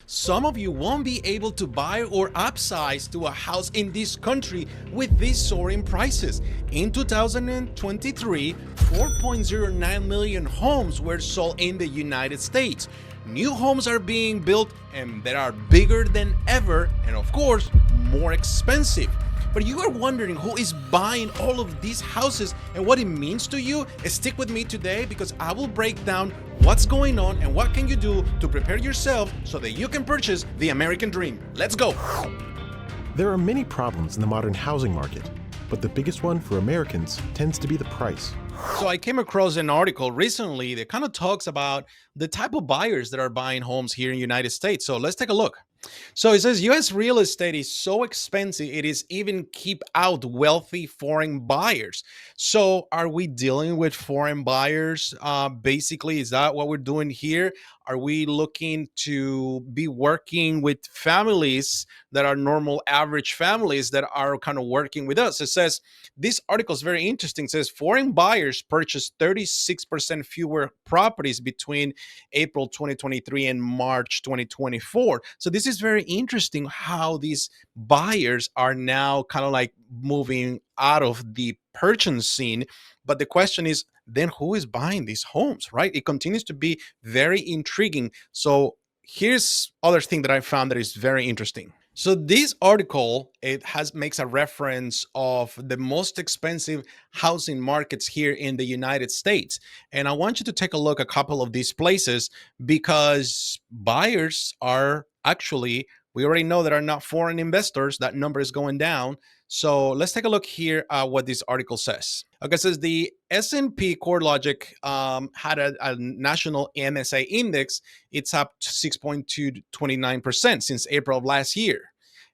Some of you won't be able to buy or upsize to a house in this country with these soaring prices. In 2023, 4.09 million homes were sold in the United States. New homes are being built and they are bigger than ever and, of course, more expensive. But you are wondering who is buying all of these houses and what it means to you? Stick with me today because I will break down what's going on and what can you do to prepare yourself so that you can purchase the American dream. Let's go. There are many problems in the modern housing market, but the biggest one for Americans tends to be the price. So I came across an article recently that kind of talks about the type of buyers that are buying homes here in the United States. So let's take a look. So it says US real estate is so expensive it is even keep out wealthy foreign buyers. So are we dealing with foreign buyers? Basically, is that what we're doing here? Are we looking to be working with families that are normal average families that are kind of working with us? It says this article is very interesting. It says foreign buyers purchased 36% fewer properties between April 2023 and March 2024. So this is very interesting how these buyers are now kind of like moving out of the purchase scene. But the question is, then who is buying these homes, right? It continues to be very intriguing. So here's other thing that I found that is very interesting. So this article it has makes a reference of the most expensive housing markets here in the United States. And I want you to take a look at a couple of these places because buyers are actually we already know that are not foreign investors. That number is going down. So let's take a look here at what this article says. Okay, it says the S&P CoreLogic had a national MSA index. It's up to 6.29% since April of last year.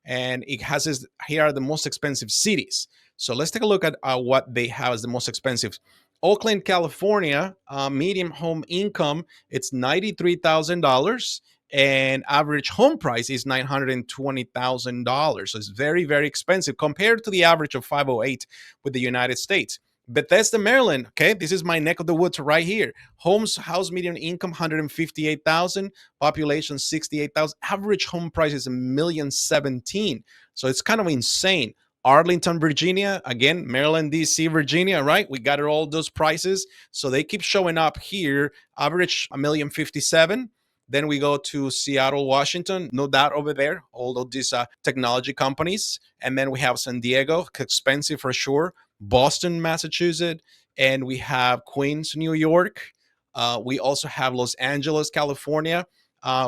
And it has this, here are the most expensive cities. So let's take a look at what they have as the most expensive. Oakland, California, median home income, it's $93,000 and average home price is $920,000. So it's very, very expensive compared to the average of 508 with the United States. Bethesda, Maryland. Okay, this is my neck of the woods right here. House median income 158,000, population 68,000. Average home price is $1,017,000. So it's kind of insane. Arlington, Virginia, again, Maryland, DC, Virginia, right? We got all those prices. So they keep showing up here. Average $1,057,000. Then we go to Seattle, Washington, no doubt over there, all of these technology companies. And then we have San Diego, expensive for sure. Boston, Massachusetts, and we have Queens, New York. We also have Los Angeles, California,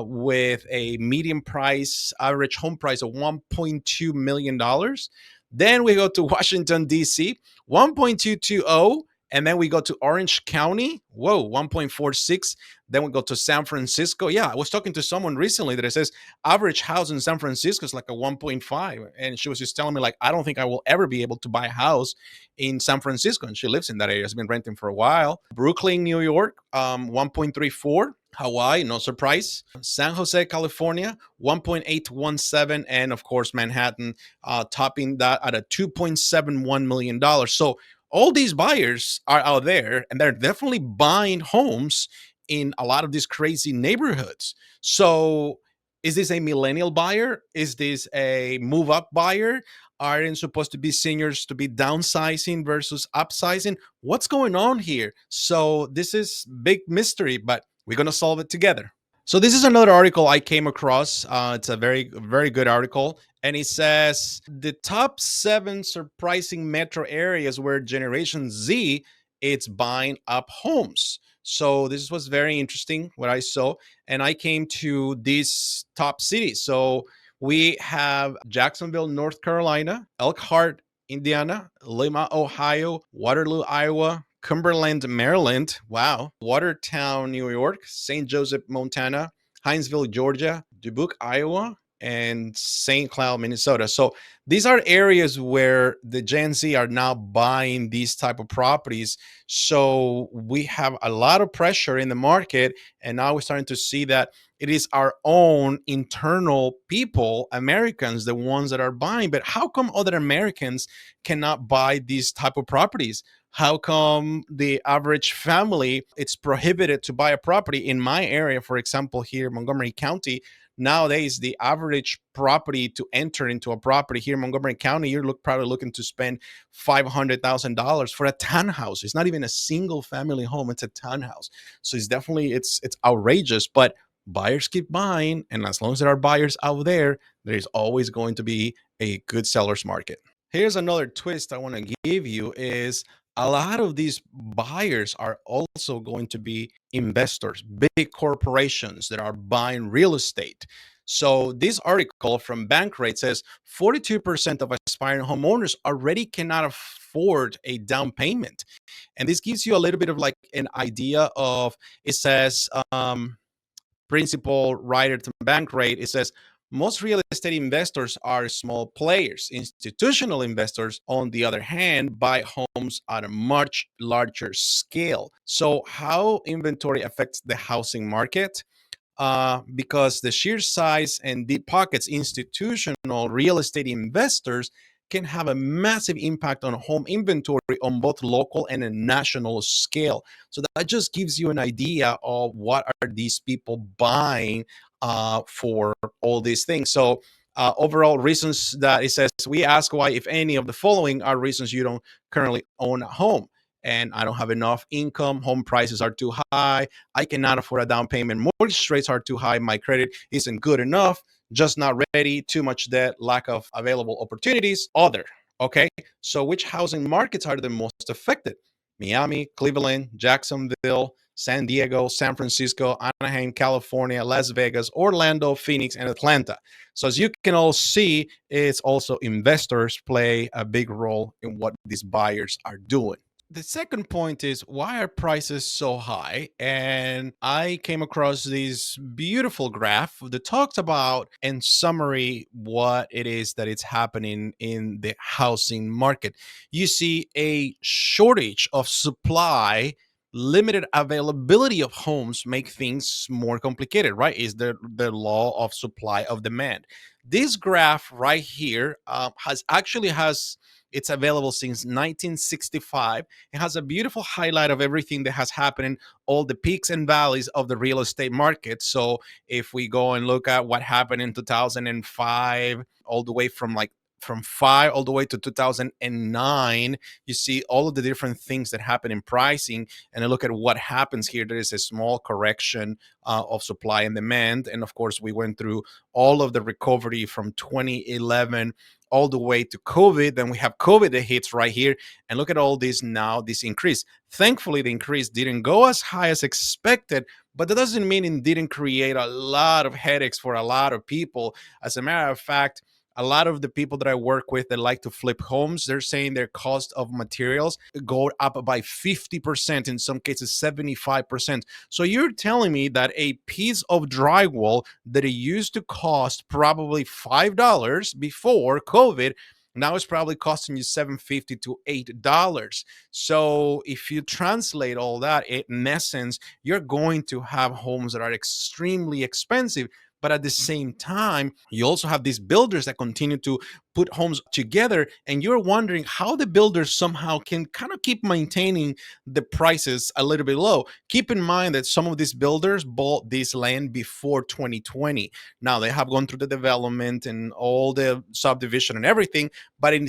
with a median price, average home price of $1.2 million. Then we go to Washington, D.C., 1.220. And then we go to Orange County. Whoa, 1.46. Then we go to San Francisco. Yeah, I was talking to someone recently that it says average house in San Francisco is like a 1.5. And she was just telling me, like, I don't think I will ever be able to buy a house in San Francisco. And she lives in that area. Has been renting for a while. Brooklyn, New York, 1.34. Hawaii, no surprise. San Jose, California, 1.817. And of course, Manhattan, topping that at a $2.71 million. So all these buyers are out there and they're definitely buying homes in a lot of these crazy neighborhoods. So is this a millennial buyer? Is this a move up buyer? Aren't supposed to be seniors to be downsizing versus upsizing? What's going on here? So this is big mystery, but we're going to solve it together. So this is another article I came across. It's a very, very good article. And it says the top 7 surprising metro areas where Generation Z it's buying up homes. So this was very interesting what I saw. And I came to these top cities. So we have Jacksonville, North Carolina, Elkhart, Indiana, Lima, Ohio, Waterloo, Iowa, Cumberland, Maryland. Wow. Watertown, New York, St. Joseph, Montana, Hinesville, Georgia, Dubuque, Iowa, and St. Cloud, Minnesota. So these are areas where the Gen Z are now buying these type of properties. So we have a lot of pressure in the market, and now we're starting to see that it is our own internal people, Americans, the ones that are buying. But how come other Americans cannot buy these type of properties? How come the average family it's prohibited to buy a property in my area, for example, here Montgomery County? Nowadays, the average property to enter into a property here in Montgomery County, you're probably looking to spend $500,000 for a townhouse. It's not even a single family home; it's a townhouse. So it's definitely it's outrageous, but buyers keep buying, and as long as there are buyers out there, there is always going to be a good seller's market. Here's another twist I want to give you is a lot of these buyers are also going to be investors, big corporations that are buying real estate. So this article from Bankrate says 42% of aspiring homeowners already cannot afford a down payment. And this gives you a little bit of like an idea of, it says, principal writer to Bankrate, it says most real estate investors are small players. Institutional investors, on the other hand, buy homes at a much larger scale. So, how inventory affects the housing market? Because the sheer size and deep pockets, institutional real estate investors can have a massive impact on home inventory on both local and a national scale. So that just gives you an idea of what are these people buying for all these things. So overall reasons that it says, we ask why, if any of the following are reasons you don't currently own a home. And I don't have enough income, home prices are too high, I cannot afford a down payment, mortgage rates are too high, my credit isn't good enough, just not ready, too much debt, lack of available opportunities, other. Okay. So which housing markets are the most affected? Miami, Cleveland, Jacksonville, San Diego, San Francisco, Anaheim, California, Las Vegas, Orlando, Phoenix, and Atlanta. So as you can all see, it's also investors play a big role in what these buyers are doing. The second point is, why are prices so high? And I came across this beautiful graph that talks about, in summary, what it is that it's happening in the housing market. You see a shortage of supply, limited availability of homes make things more complicated, right? Is the law of supply of demand. This graph right here has it's available since 1965. It has a beautiful highlight of everything that has happened, all the peaks and valleys of the real estate market. So if we go and look at what happened in 2005, all the way from 5 all the way to 2009, you see all of the different things that happen in pricing. And I look at what happens here. There is a small correction of supply and demand. And of course, we went through all of the recovery from 2011 all the way to COVID. Then we have COVID that hits right here. And look at all this now, this increase. Thankfully, the increase didn't go as high as expected, but that doesn't mean it didn't create a lot of headaches for a lot of people. As a matter of fact, a lot of the people that I work with that like to flip homes, they're saying their cost of materials go up by 50%, in some cases 75%. So you're telling me that a piece of drywall that it used to cost probably $5 before COVID, now it's probably costing you $7.50 to $8. So if you translate all that, in essence, you're going to have homes that are extremely expensive. But at the same time, you also have these builders that continue to put homes together, and you're wondering how the builders somehow can kind of keep maintaining the prices a little bit low. Keep in mind that some of these builders bought this land before 2020. Now they have gone through the development and all the subdivision and everything, but it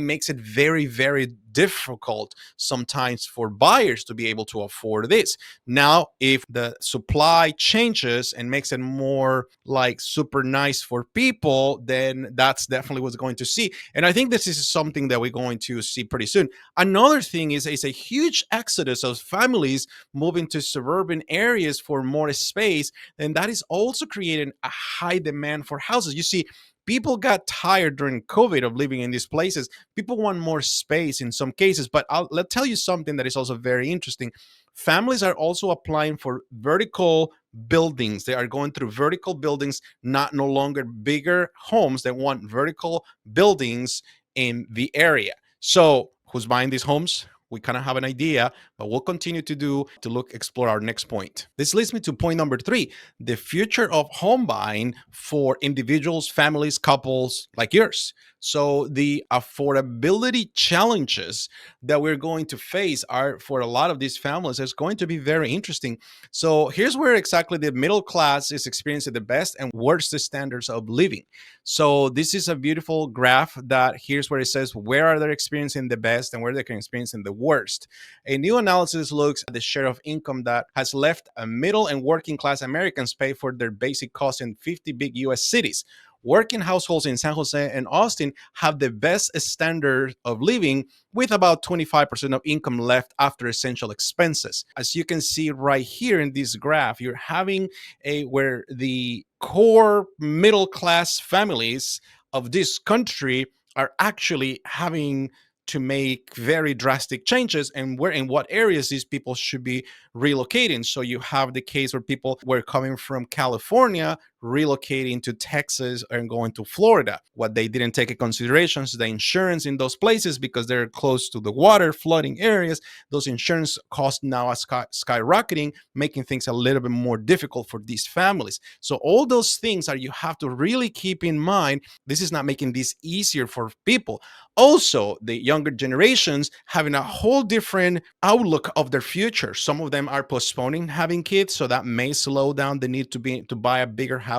makes it very, very difficult sometimes for buyers to be able to afford this. Now, if the supply changes and makes it more like super nice for people, then that's definitely what's going to see. And I think this is something that we're going to see pretty soon. Another thing is a huge exodus of families moving to suburban areas for more space, and that is also creating a high demand for houses. You see, people got tired during COVID of living in these places. People want more space in some cases, but let's tell you something that is also very interesting. Families are also applying for vertical buildings. They are going through vertical buildings, not no longer bigger homes. They want vertical buildings in the area. So who's buying these homes? We kind of have an idea, but we'll continue to explore our next point. This leads me to point number 3, the future of home buying for individuals, families, couples like yours. So the affordability challenges that we're going to face are for a lot of these families is going to be very interesting. So here's where exactly the middle class is experiencing the best and worst standards of living. So this is a beautiful graph that here's where it says where are they experiencing the best and where they're experiencing the worst. A new analysis looks at the share of income that has left a middle and working class Americans pay for their basic costs in 50 big US cities. Working households in San Jose and Austin have the best standard of living with about 25% of income left after essential expenses. As you can see right here in this graph, you're having a where the core middle class families of this country are actually having to make very drastic changes and where in what areas these people should be relocating. So you have the case where people were coming from California relocating to Texas and going to Florida. What they didn't take into consideration is the insurance in those places because they're close to the water, flooding areas. Those insurance costs now are skyrocketing, making things a little bit more difficult for these families. So all those things are you have to really keep in mind. This is not making this easier for people. Also, the younger generations having a whole different outlook of their future. Some of them are postponing having kids, so that may slow down the need to buy a bigger house.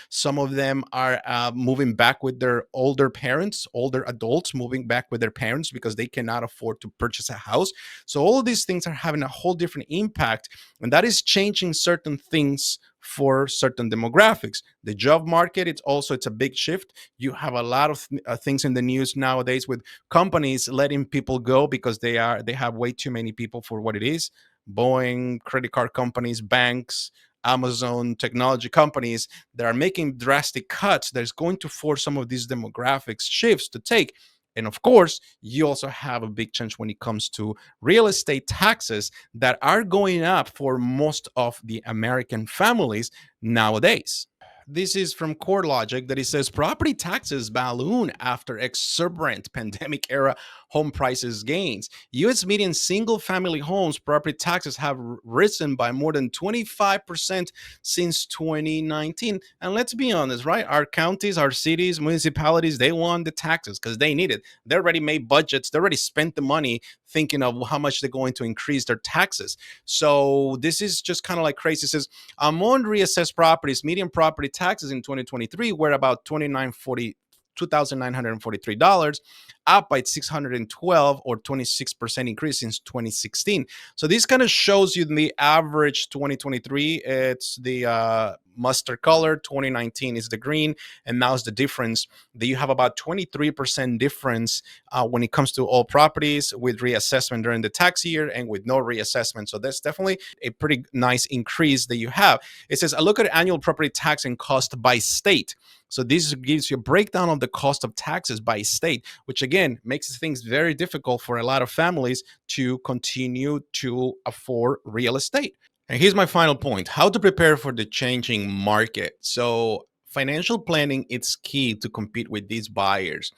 Some of them are moving back with their older parents, older adults moving back with their parents because they cannot afford to purchase a house. So all of these things are having a whole different impact, and that is changing certain things for certain demographics. The job market, it's a big shift. You have a lot of things in the news nowadays with companies letting people go because they have way too many people for what it is. Boeing, credit card companies, banks, Amazon, technology companies that are making drastic cuts that's going to force some of these demographics shifts to take. And of course, you also have a big change when it comes to real estate taxes that are going up for most of the American families nowadays. This is from CoreLogic that it says property taxes balloon after exuberant pandemic era home prices gains. US median single family homes property taxes have risen by more than 25% since 2019. And let's be honest, right? Our counties, our cities, municipalities, they want the taxes because they need it. They already made budgets, they already spent the money thinking of how much they're going to increase their taxes. So this is just kind of like crazy. It says among reassessed properties, median property taxes in 2023 were about 2940 $2,943, up by 612 or 26% increase since 2016. So this kind of shows you the average 2023. It's the mustard color, 2019 is the green, and now's the difference that you have about 23% difference when it comes to all properties with reassessment during the tax year and with no reassessment. So that's definitely a pretty nice increase that you have. It says, I look at annual property tax and cost by state. So this gives you a breakdown of the cost of taxes by state, which again makes things very difficult for a lot of families to continue to afford real estate. And here's my final point: how to prepare for the changing market. So financial planning is key to compete with these buyers.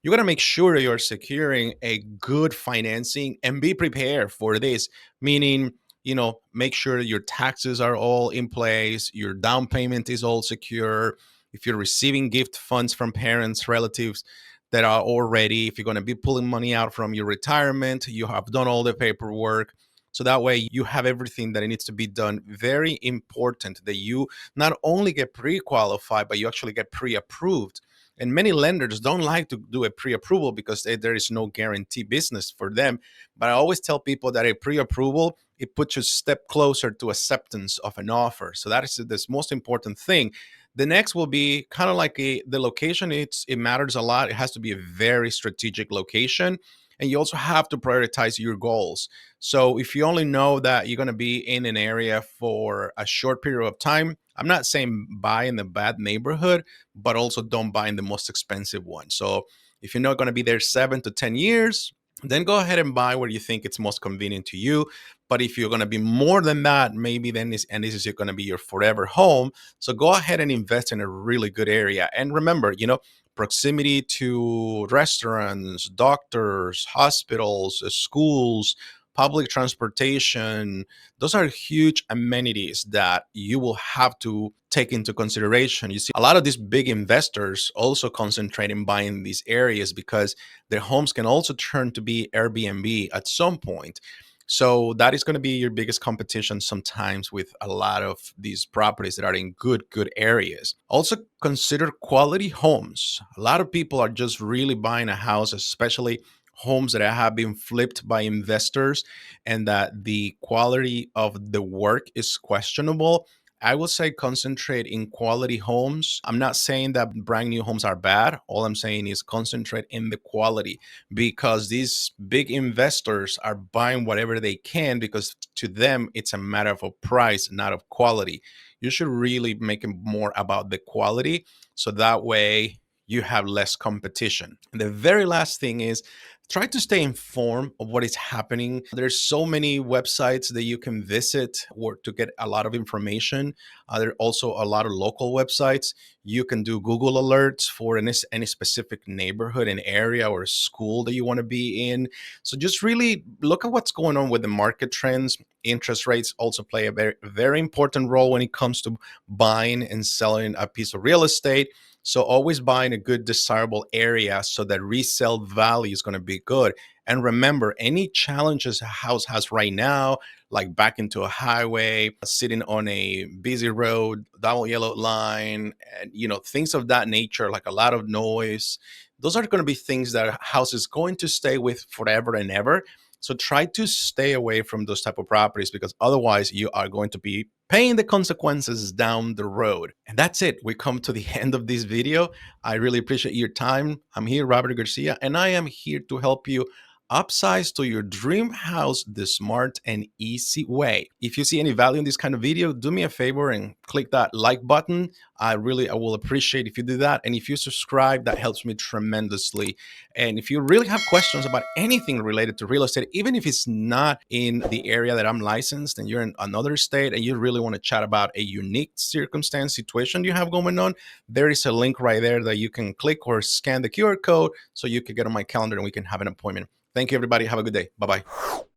You got to make sure you're securing a good financing and be prepared for this, meaning make sure your taxes are all in place, your down payment is all secure. If you're receiving gift funds from parents, relatives that are already, if you're going to be pulling money out from your retirement, you have done all the paperwork. So that way you have everything that it needs to be done. Very important that you not only get pre-qualified, but you actually get pre-approved. And many lenders don't like to do a pre-approval because there is no guarantee business for them. But I always tell people that a pre-approval, it puts you a step closer to acceptance of an offer. So that is the most important thing. The next will be kind of like the location. It matters a lot. It has to be a very strategic location. And you also have to prioritize your goals. So if you only know that you're going to be in an area for a short period of time, I'm not saying buy in the bad neighborhood, but also don't buy in the most expensive one. So if you're not going to be there 7 to 10 years, then go ahead and buy where you think it's most convenient to you. But if you're going to be more than that, maybe then this is going to be your forever home. So go ahead and invest in a really good area. And remember, proximity to restaurants, doctors, hospitals, schools, public transportation. Those are huge amenities that you will have to take into consideration. You see, a lot of these big investors also concentrate in buying these areas because their homes can also turn to be Airbnb at some point. So that is going to be your biggest competition sometimes with a lot of these properties that are in good areas. Also consider quality homes. A lot of people are just really buying a house, especially homes that have been flipped by investors and that the quality of the work is questionable. I would say concentrate in quality homes. I'm not saying that brand new homes are bad. All I'm saying is concentrate in the quality because these big investors are buying whatever they can because to them it's a matter of a price, not of quality. You should really make it more about the quality so that way you have less competition. And the very last thing is try to stay informed of what is happening. There's so many websites that you can visit or to get a lot of information. There are also a lot of local websites. You can do Google alerts for any specific neighborhood and area or school that you want to be in. So just really look at what's going on with the market trends. Interest rates also play a very important role when it comes to buying and selling a piece of real estate. So always buy in a good desirable area so that resale value is going to be good. And remember, any challenges a house has right now, like back into a highway, sitting on a busy road, double yellow line, and things of that nature, like a lot of noise. Those are going to be things that a house is going to stay with forever and ever. So try to stay away from those type of properties because otherwise you are going to be paying the consequences down the road. And that's it. We come to the end of this video. I really appreciate your time. I'm here, Robert Garcia, and I am here to help you upsize to your dream house the smart and easy way. If you see any value in this kind of video, do me a favor and click that like button. I will appreciate if you do that. And if you subscribe, that helps me tremendously. And if you really have questions about anything related to real estate, even if it's not in the area that I'm licensed and you're in another state and you really want to chat about a unique circumstance situation you have going on, there is a link right there that you can click or scan the QR code so you can get on my calendar and we can have an appointment. Thank you, everybody. Have a good day. Bye bye.